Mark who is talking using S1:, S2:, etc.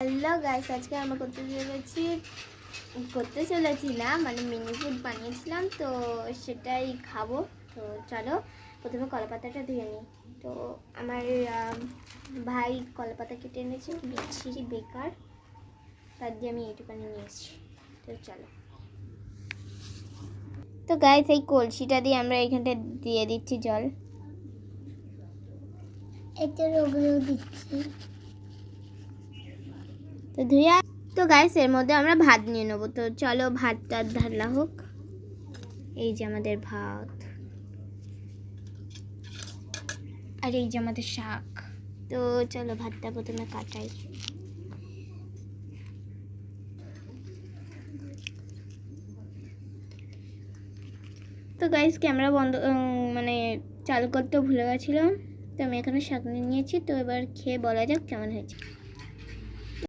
S1: Hello guys, আজকে আমরা করতে চলেছি না মানে মিনি ফুড বানিয়েছিলাম, তো সেটাই খাবো। তো চলো প্রথমে কলাপাতাটা ধুয়ে নিই। তো আমার ভাই কলাপাতা কেটে এনেছে, বিচ্ছিরি বেকার, তার দিয়ে আমি এইটুখানি নিয়ে এসেছি। তো চলো। তো গাইস, এই কলসিটা দিয়ে আমরা এইখানটা দিয়ে দিচ্ছি জল, এটা ওগুলো দিচ্ছি। তো ধুয়ে তো গাইস এর মধ্যে আমরা ভাত নিয়ে নেবো। তো চলো ভাতটা ঢালা হোক। এই যে আমাদের ভাত, আর এই যে আমাদের শাক। তো চলো ভাতটা প্রথমে কাটাই। তো গাইস ক্যামেরা বন্ধ মানে চালু করতে ভুলে গেছিলাম। তো আমি এখানে শাক নিয়ে নিয়েছি, তো এবার খেয়ে বলা যাক কেমন হয়েছে।